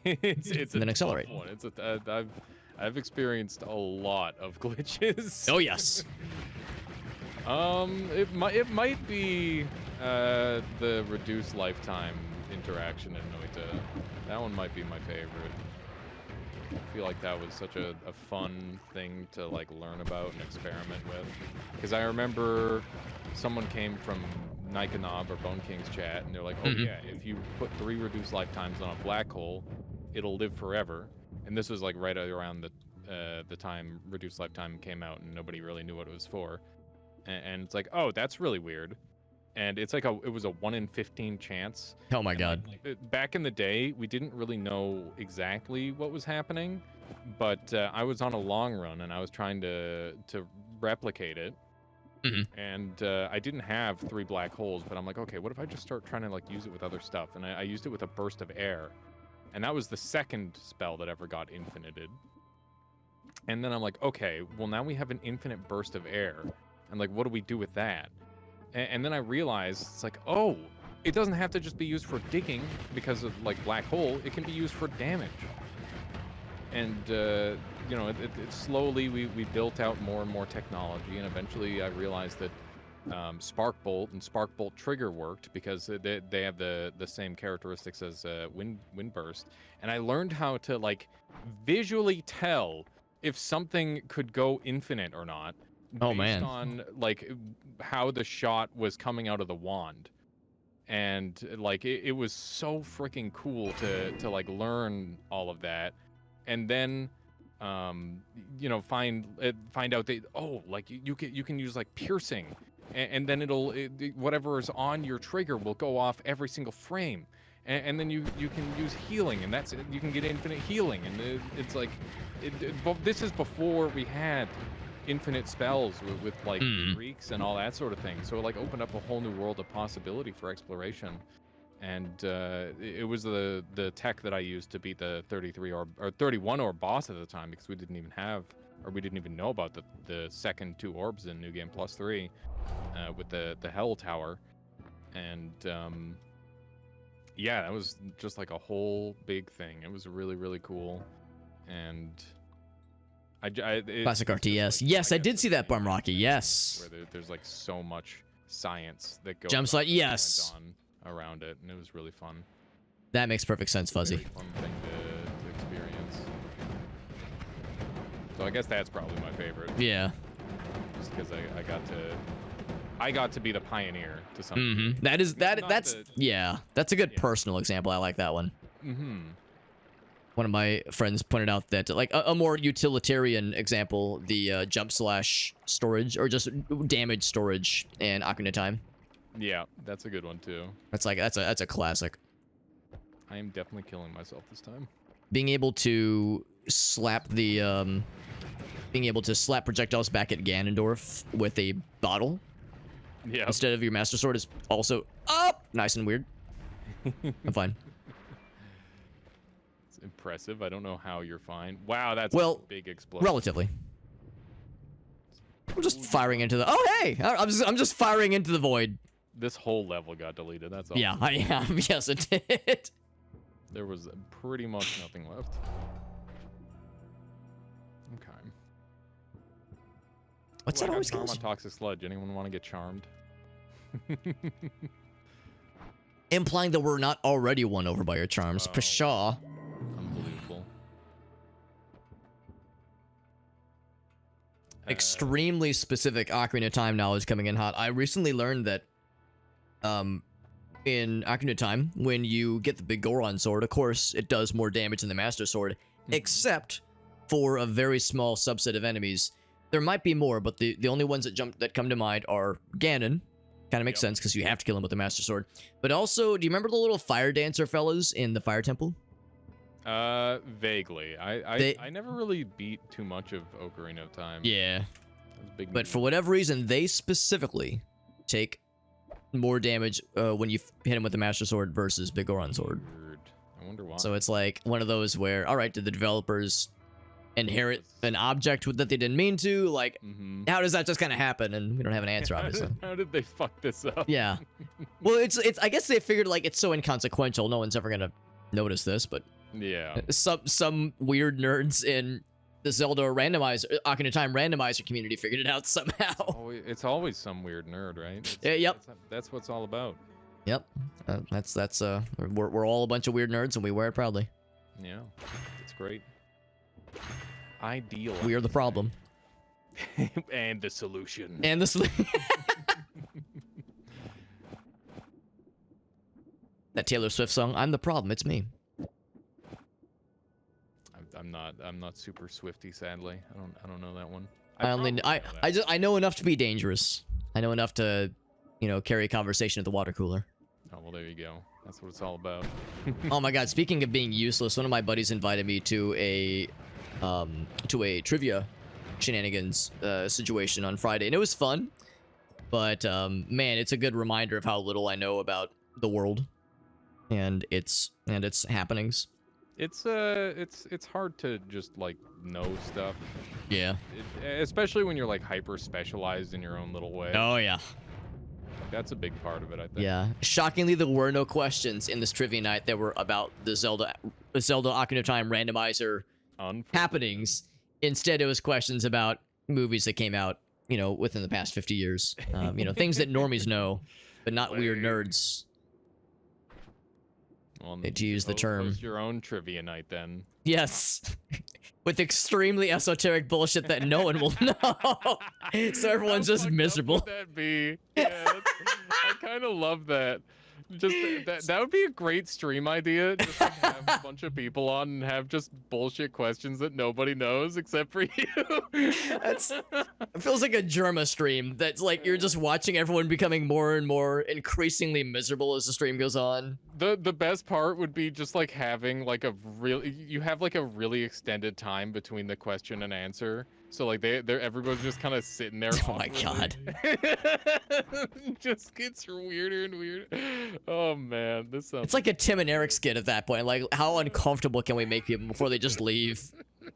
it's and then accelerate. One. I've experienced a lot of glitches. Oh yes. It might be the reduced lifetime interaction in Noita. That one might be my favorite. I feel like that was such a fun thing to like learn about and experiment with. Because I remember someone came from Nikanob or Bone King's chat, and they're like, "Oh yeah, if you put 3 reduced lifetimes on a black hole, it'll live forever." And this was like right around the time reduced lifetime came out, and nobody really knew what it was for. And it's like, oh, that's really weird. And it's like it was a 1 in 15 chance. Oh my god. Back in the day, we didn't really know exactly what was happening, but I was on a long run and I was trying to replicate it. And I didn't have 3 black holes, but I'm like, okay, what if I just start trying to like use it with other stuff? And I used it with a burst of air, and that was the second spell that ever got infinited. And then I'm like, okay, well now we have an infinite burst of air, and like, what do we do with that? And then I realized it's like, oh, it doesn't have to just be used for digging because of like black hole. It can be used for damage. And you know, it slowly we built out more and more technology, and eventually I realized that Spark Bolt and Spark Bolt Trigger worked because they have the same characteristics as Wind Burst. And I learned how to like visually tell if something could go infinite or not. Based on like how the shot was coming out of the wand. And like it was so freaking cool to like learn all of that. And then you know, find out that, oh, like you can use like piercing, and then whatever is on your trigger will go off every single frame. And then you can use healing, and that's it. You can get infinite healing, and it's like this is before we had infinite spells with like freaks and all that sort of thing. So it like opened up a whole new world of possibility for exploration. And it was the tech that I used to beat the 33 or 31 orb boss at the time, because we didn't even know about the second 2 orbs in New Game Plus 3 with the Hell Tower. And yeah, that was just like a whole big thing. It was really, really cool. And classic RTS. Like, yes, I did see that, Bum Rocky. Yes. Where there's like so much science that goes jumps like on around it, and it was really fun. That makes perfect sense, Fuzzy. Really fun thing to experience. So I guess that's probably my favorite. Yeah. Just because I got to be the pioneer to something. That's a good personal example. I like that one. One of my friends pointed out that like a more utilitarian example, the jump slash storage or just damage storage in Ocarina of Time. Yeah, that's a good one too. That's a classic. I am definitely killing myself this time. being able to slap projectiles back at Ganondorf with a bottle Yeah. instead of your Master Sword is also up. Nice and weird. I'm fine. It's impressive. I don't know how you're fine. Wow, that's Well, a big explosion. Relatively. I'm just firing into the. Oh hey! I'm just firing into the void. This whole level got deleted. That's all. Yeah, I am. Yes, it did. There was pretty much nothing left. Okay. What's Ooh, that I always got charm kills? on Toxic Sludge. Anyone want to get charmed? Implying that we're not already won over by your charms. Oh. Pshaw. Unbelievable. Extremely specific Ocarina of Time knowledge coming in hot. I recently learned that in Ocarina of Time, when you get the big Goron sword, of course, it does more damage than the Master Sword, except for a very small subset of enemies. There might be more, but the only ones that come to mind are Ganon. Kind of makes sense because you have to kill him with the Master Sword. But also, do you remember the little fire dancer fellas in the Fire Temple? Vaguely. I never really beat too much of Ocarina of Time. Yeah. That was big But for whatever reason, they specifically take more damage when you hit him with the Master Sword versus Big Goron Sword. Weird. I wonder why. So it's like one of those where, all right, did the developers inherit an object that they didn't mean to? Like, how does that just kind of happen? And we don't have an answer, obviously. How did they fuck this up? Yeah. Well, it's. I guess they figured like it's so inconsequential, no one's ever gonna notice this. But Yeah. some weird nerds in the Zelda randomizer, Ocarina of Time randomizer community figured it out somehow. It's always some weird nerd, right? Yep. That's what it's all about. Yep. We're all a bunch of weird nerds and we wear it proudly. Yeah. It's great. Ideal. We are the problem. And the solution. And the that Taylor Swift song, I'm the problem, it's me. I'm not super Swifty, sadly. I don't know that one. I know enough to be dangerous. I know enough to, carry a conversation at the water cooler. Oh well, there you go. That's what it's all about. Oh my god, speaking of being useless, one of my buddies invited me to a trivia shenanigans situation on Friday, and it was fun. But man, it's a good reminder of how little I know about the world and its happenings. It's hard to just like know stuff. Yeah. Especially when you're like hyper specialized in your own little way. Oh yeah. That's a big part of it, I think. Yeah. Shockingly, there were no questions in this trivia night that were about the Zelda Ocarina of Time randomizer happenings. Instead, it was questions about movies that came out, within the past 50 years. Things that normies know, but not weird nerds. Well, to use the term. Host your own trivia night, then. Yes. With extremely esoteric bullshit that no one will know. So everyone's just miserable. How would that be? Yeah, I kind of love that. Just that would be a great stream idea. Just like have a bunch of people on and have just bullshit questions that nobody knows except for you. It feels like a Germa stream. That's like you're just watching everyone becoming more and more increasingly miserable as the stream goes on. The best part would be just like having like you have like a really extended time between the question and answer. So like everybody's just kind of sitting there. Oh my god. It just gets weirder and weirder. Oh man, this sounds. It's like a Tim and Eric skit at that point. Like, how uncomfortable can we make people before they just leave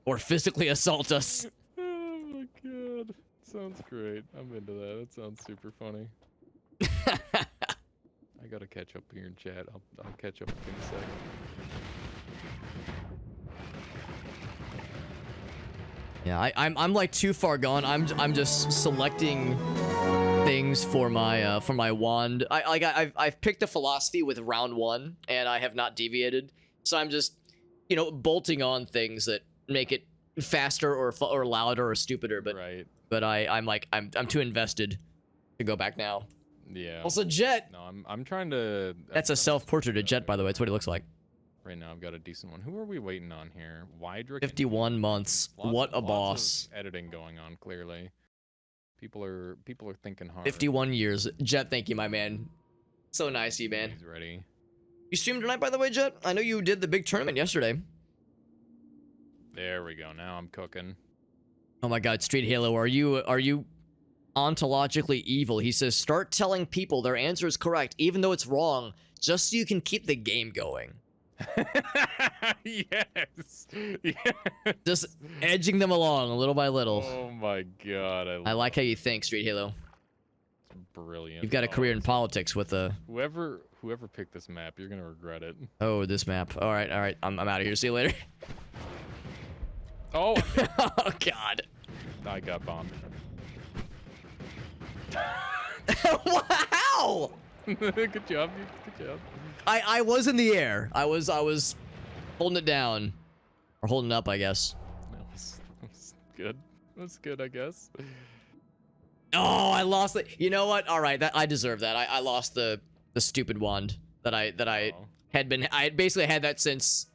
or physically assault us? Oh my god, sounds great. I'm into that. That sounds super funny. I gotta catch up here in chat. I'll catch up in a second. Yeah, I'm like too far gone. I'm just selecting things for my wand. I've picked a philosophy with round 1 and I have not deviated. So I'm just bolting on things that make it faster or louder or stupider. But right. But I'm too invested to go back now. Yeah. Also, Jet. No, I'm trying to. That's a self-portrait of Jet, by the way. That's what he looks like. Right now, I've got a decent one. Who are we waiting on here? Wydrick? 51 months. What a boss. Lots of editing going on, clearly. People are thinking hard. 51 years. Jet, thank you, my man. So nice of you, man. He's ready. You streamed tonight, by the way, Jet? I know you did the big tournament yesterday. There we go. Now I'm cooking. Oh my god, Street Halo, are you ontologically evil? He says, start telling people their answer is correct, even though it's wrong, just so you can keep the game going. Yes. Yes. Just edging them along little by little. Oh my god, I like how you think, Street Halo. It's brilliant. You've got a career in politics with a... Whoever picked this map, you're gonna regret it. Oh, this map. All right. I'm out of here. See you later. Oh. Oh god. I got bombed. Wow. Good job. Good job. I was in the air. I was holding it down, or holding it up, I guess. That was good. That's good, I guess. Oh, I lost it. You know what? All right, I deserve that. I lost the stupid wand that I had been. I had basically had that since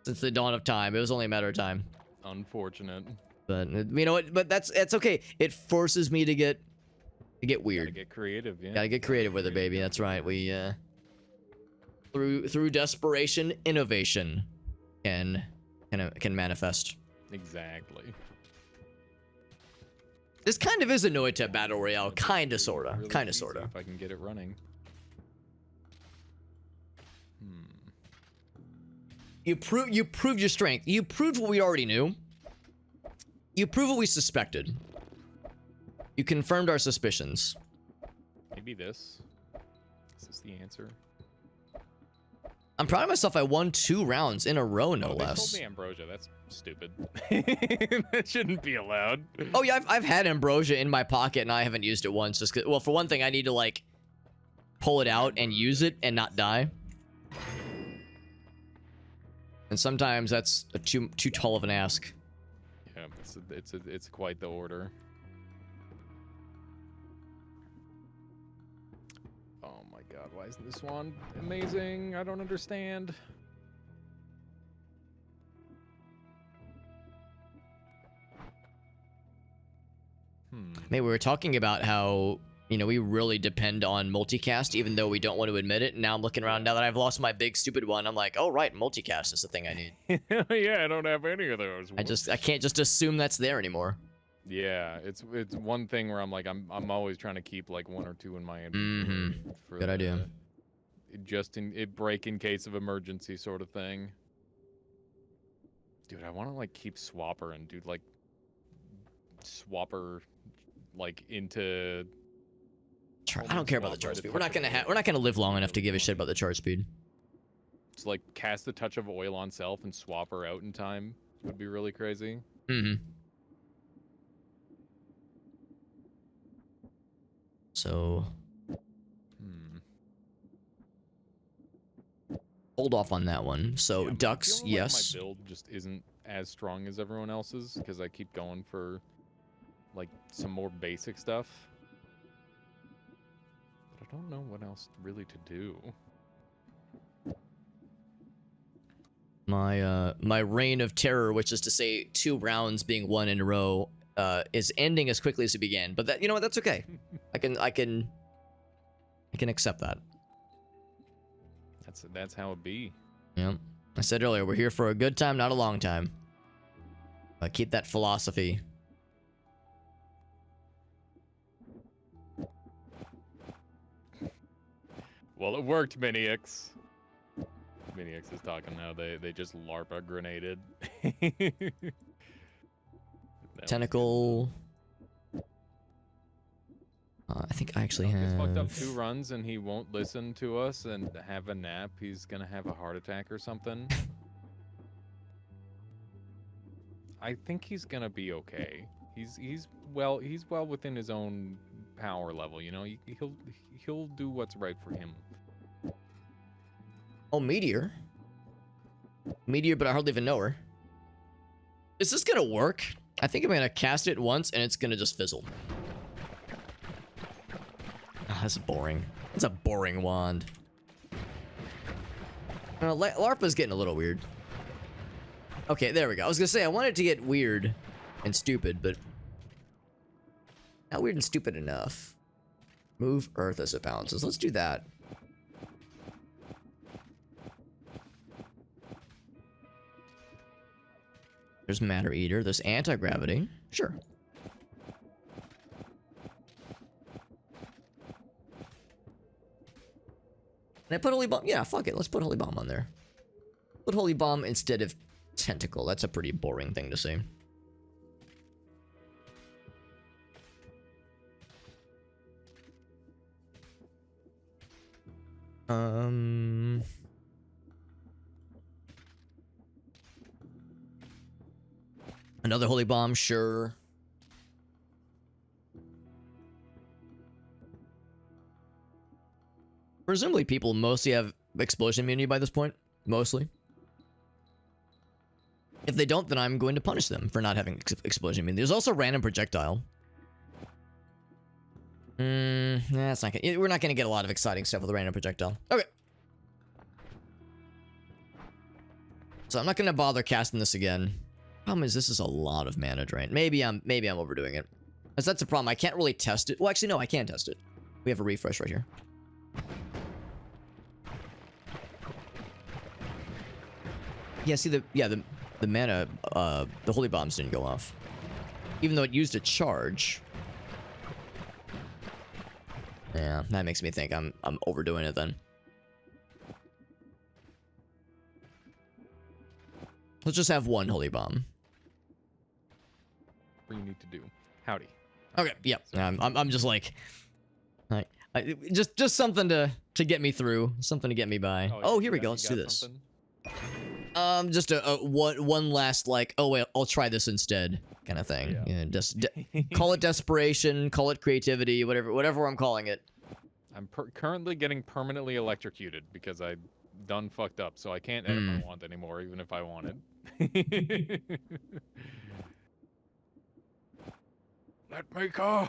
the dawn of time. It was only a matter of time. Unfortunate. But you know what? But that's okay. It forces me to get weird. Gotta get creative, yeah. Gotta get creative with it, baby. That's right. We through desperation, innovation can manifest. Exactly. This kind of is a Noita battle royale, kinda, sorta, Really kinda, easy sorta. If I can get it running. You proved your strength. You proved what we already knew. You proved what we suspected. You confirmed our suspicions. Maybe this. Is this the answer? I'm proud of myself. I won 2 rounds in a row, no They less. told me ambrosia. That's stupid. That shouldn't be allowed. Oh yeah, I've had ambrosia in my pocket and I haven't used it once. Just 'cause, well, for one thing, I need to like pull it out and use it and not die. And sometimes that's too tall of an ask. Yeah, it's quite the order. Oh my god, why isn't this one amazing? I don't understand. Maybe we were talking about how, you know, we really depend on multicast, even though we don't want to admit it. And now I'm looking around, now that I've lost my big stupid one, I'm like, oh right, multicast is the thing I need. Yeah, I don't have any of those. I can't just assume that's there anymore. Yeah, it's one thing where I'm like I'm always trying to keep like 1 or 2 in my inventory. For Good idea. Just in break in case of emergency sort of thing. Dude, I want to like keep Swapper and do like Swapper like into. I don't care about the charge speed. We're not gonna live long enough to give a shit about the charge speed. It's like cast a touch of oil on self and swap her out in time would be really crazy. So hold off on that one. So yeah, ducks, yes. Like my build just isn't as strong as everyone else's because I keep going for like some more basic stuff. But I don't know what else really to do. My reign of terror, which is to say 2 rounds being won in a row, is ending as quickly as it began. But that, you know what, that's okay. I can accept that. That's how it be. Yeah. I said earlier, we're here for a good time, not a long time. Keep that philosophy. Well, it worked, Minix. Minix is talking now. They just LARPA grenaded. Tentacle. I think I actually have. He's fucked up 2 runs and he won't listen to us and have a nap. He's gonna have a heart attack or something. I think he's gonna be okay. He's well within his own power level. You know, he'll do what's right for him. Oh, Meteor. Meteor, but I hardly even know her. Is this gonna work? I think I'm gonna cast it once and it's gonna just fizzle. Oh, that's boring. That's a boring wand. LARPA's getting a little weird. Okay, there we go. I was gonna say, I wanted to get weird and stupid, but not weird and stupid enough. Move Earth as it bounces. Let's do that. There's Matter Eater. There's Anti-Gravity. Sure. Can I put Holy Bomb? Yeah, fuck it. Let's put Holy Bomb on there. Put Holy Bomb instead of Tentacle. That's a pretty boring thing to say. Another Holy Bomb, sure. Presumably people mostly have explosion immunity by this point. Mostly. If they don't, then I'm going to punish them for not having explosion immunity. There's also random projectile. That's not gonna, we're not gonna get a lot of exciting stuff with random projectile. Okay. So I'm not gonna bother casting this again. Problem is, this is a lot of mana drain. Maybe I'm overdoing it. Because that's the problem. I can't really test it. Well, actually, no, I can test it. We have a refresh right here. Yeah, see the mana, the Holy Bombs didn't go off. Even though it used a charge. Yeah, that makes me think I'm overdoing it then. Let's just have one Holy Bomb. What you need to do. Howdy. Okay, yep. I'm just like, just something to get me through, something to get me by. Oh, here we go. Let's do this. Something? Just a one last like, oh wait, I'll try this instead kind of thing. Yeah, just call it desperation, call it creativity, whatever I'm calling it. I'm currently getting permanently electrocuted because I done fucked up, so I can't edit my wand anymore, even if I wanted. Let me go.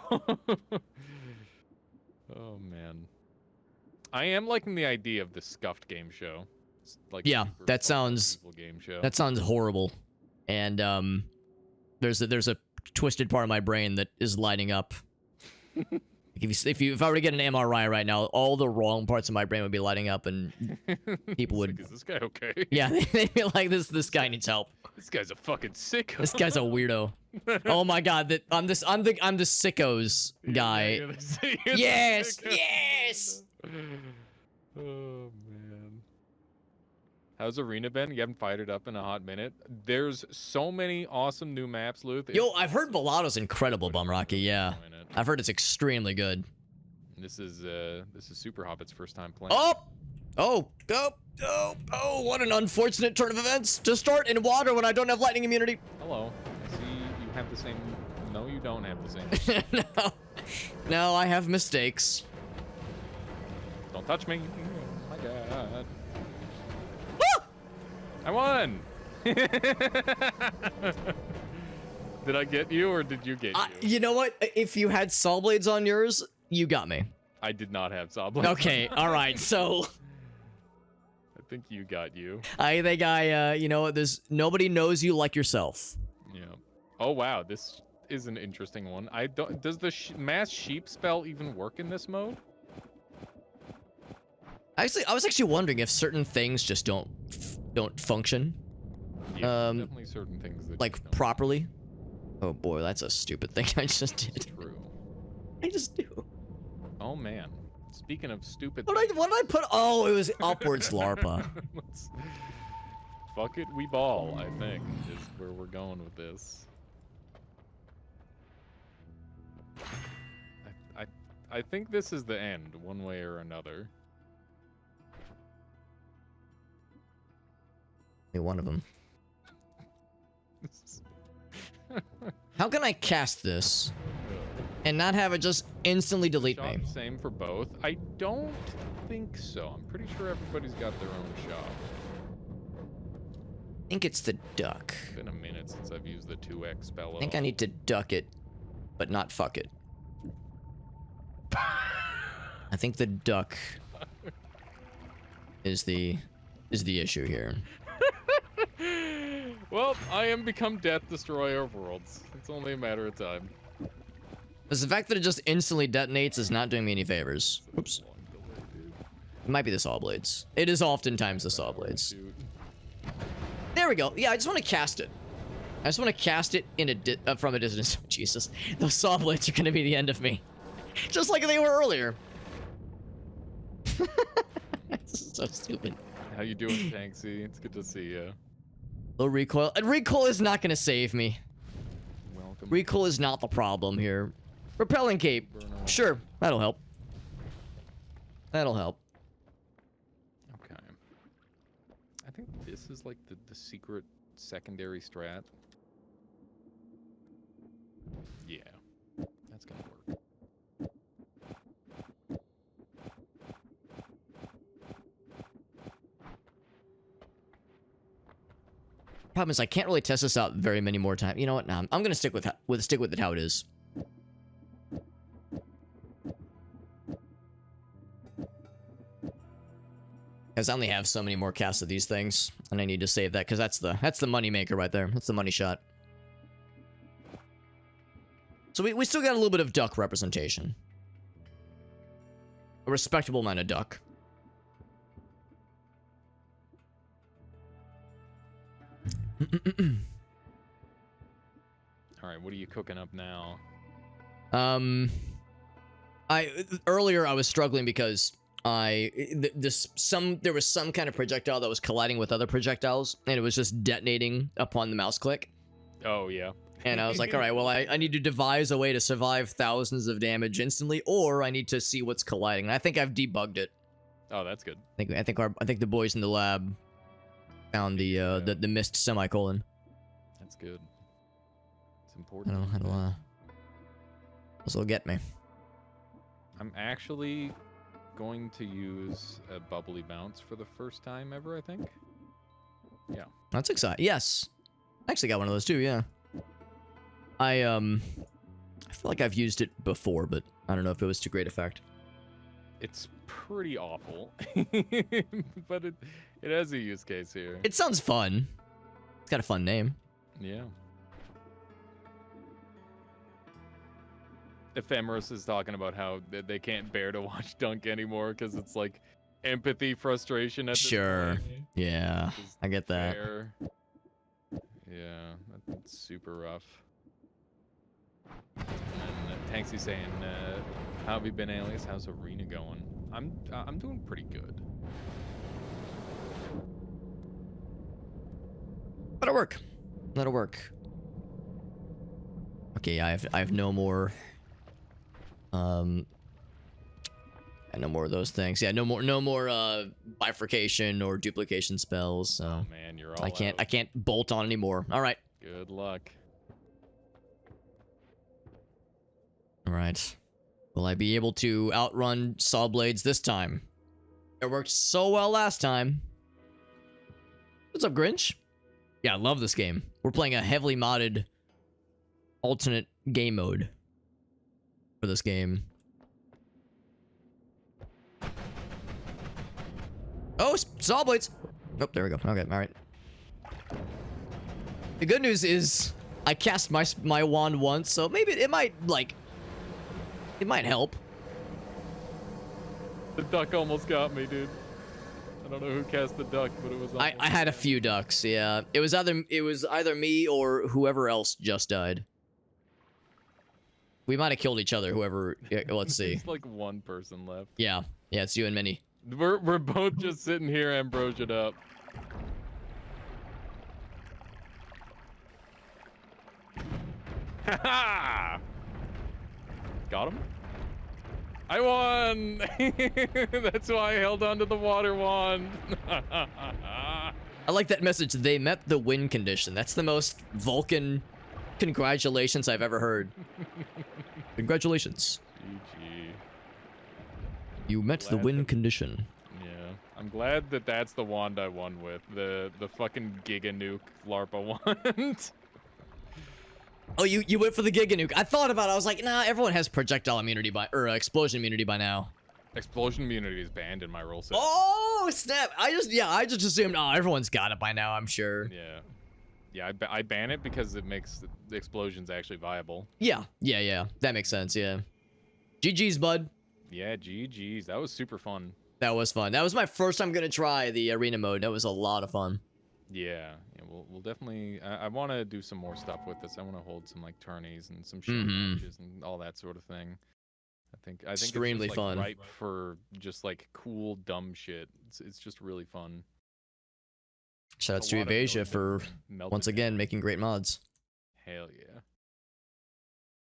Oh man, I am liking the idea of the scuffed game show. Like, yeah, that sounds game show. That sounds horrible, and there's a twisted part of my brain that is lighting up. If I were to get an MRI right now, all the wrong parts of my brain would be lighting up, and people would. Like, is this guy okay? Yeah, they'd be like, this guy needs help. This guy's a fucking sicko. This guy's a weirdo. Oh my god, I'm the sickos guy. Yes, yes. Oh man. How's Arena been? You haven't fired it up in a hot minute. There's so many awesome new maps, Luth. Yo, I've heard Balato's incredible, Bumrocky. Yeah, I've heard it's extremely good. This is Super Hobbit's first time playing. Oh, what an unfortunate turn of events to start in water when I don't have lightning immunity. Hello. I see you have the same. No, you don't have the same. No, I have mistakes. Don't touch me. Oh my god. I won! Did I get you, or did you get you? You know what? If you had saw blades on yours, you got me. I did not have saw blades. Okay, alright, so... I think you got you. I think you know what, there's... Nobody knows you like yourself. Yeah. Oh, wow, this is an interesting one. Does the mass sheep spell even work in this mode? Actually, I was actually wondering if certain things just don't function. Yeah, definitely certain things that like properly. Oh boy, that's a stupid thing I just did. True. I just do. Oh man. Speaking of stupid. What did I put? Oh, it was upwards larpa. Fuck it, we ball. I think is where we're going with this. I think this is the end, one way or another. One of them. How can I cast this and not have it just instantly delete me? Same for both. I don't think so. I'm pretty sure everybody's got their own shop. I think it's the duck. It's been a minute since I've used the 2x spell. I think I need to duck it, but not fuck it. I think the duck is the issue here. Well, I am become Death Destroyer of Worlds. It's only a matter of time. Because the fact that it just instantly detonates is not doing me any favors. Oops. It might be the saw blades. It is oftentimes the saw blades. There we go. Yeah, I just want to cast it. I just want to cast it in from a distance. Jesus, those saw blades are gonna be the end of me, just like they were earlier. So stupid. How you doing, Tanksy? It's good to see you. Low recoil. And recoil is not gonna save me. Welcome. Recoil is not the problem here. Repelling cape. Sure, that'll help. That'll help. Okay. I think this is like the secret secondary strat. Yeah. That's gonna work. Problem is, I can't really test this out very many more times. You know what? Nah, I'm gonna stick with it how it is. Because I only have so many more casts of these things, and I need to save that because that's the money maker right there. That's the money shot. So we still got a little bit of duck representation. A respectable amount of duck. All right, what are you cooking up now? Earlier I was struggling because there was some kind of projectile that was colliding with other projectiles, and it was just detonating upon the mouse click. Oh yeah. And I was like, all right, well, I need to devise a way to survive thousands of damage instantly, or I need to see what's colliding. And I think I've debugged it. Oh, that's good. I think the boys in the lab found the missed semicolon. That's good. It's I important. don't know how to this will get me. I'm actually going to use a bubbly bounce for the first time ever, I think. Yeah. That's exciting. Yes. I actually got one of those too, yeah. I feel like I've used it before, but I don't know if it was to great effect. It's pretty awful. But it has a use case here. It sounds fun. It's got a fun name. Yeah. Ephemeris is talking about how they can't bear to watch Dunk anymore because it's like empathy, frustration at this Sure. point. Yeah, Just I get that. fair. Yeah, that's super rough. And then Tanksy saying, "How have you been, Alias? How's Arena going?" I'm doing pretty good. That'll work. That'll work. Okay, I have no more. No more of those things. Yeah, no more bifurcation or duplication spells. So Oh man, you're all I can't bolt on anymore. All right. Good luck. All right. Will I be able to outrun saw blades this time? It worked so well last time. What's up, Grinch? Yeah, I love this game. We're playing a heavily modded alternate game mode for this game. Oh, saw blades. Oh, there we go. Okay, all right. The good news is I cast my wand once, so maybe it might help. The duck almost got me, dude. I don't know who cast the duck, but it was. I had a few ducks. Yeah, it was either me or whoever else just died. We might have killed each other. Whoever. Yeah, let's see. There's like one person left. Yeah, it's you and Minnie. We're both just sitting here ambrosiaed up. Ha! Got him. I won! That's why I held on to the water wand. I like that message. They met the win condition. That's the most Vulcan congratulations I've ever heard. Congratulations. GG. You met the win condition. Yeah, I'm glad that that's the wand I won with. The fucking Giga Nuke LARPA wand. Oh, you went for the Giga Nuke. I thought about it. I was like, nah, everyone has projectile immunity or explosion immunity by now. Explosion immunity is banned in my rule set. Oh, snap. I just assumed, oh, everyone's got it by now, I'm sure. Yeah, I ban it because it makes the explosions actually viable. Yeah. That makes sense, yeah. GG's, bud. Yeah, GG's. That was super fun. That was fun. That was my first time gonna try the arena mode. That was a lot of fun. Yeah, we'll definitely. I want to do some more stuff with this. I want to hold some like tourneys and some show Mhm. matches and all that sort of thing. I think it's Extremely just like fun. ripe for just like cool dumb shit. It's just really fun. Shout A outs to lot of Evaisa Noita for melted once again down. making great mods. Hell yeah.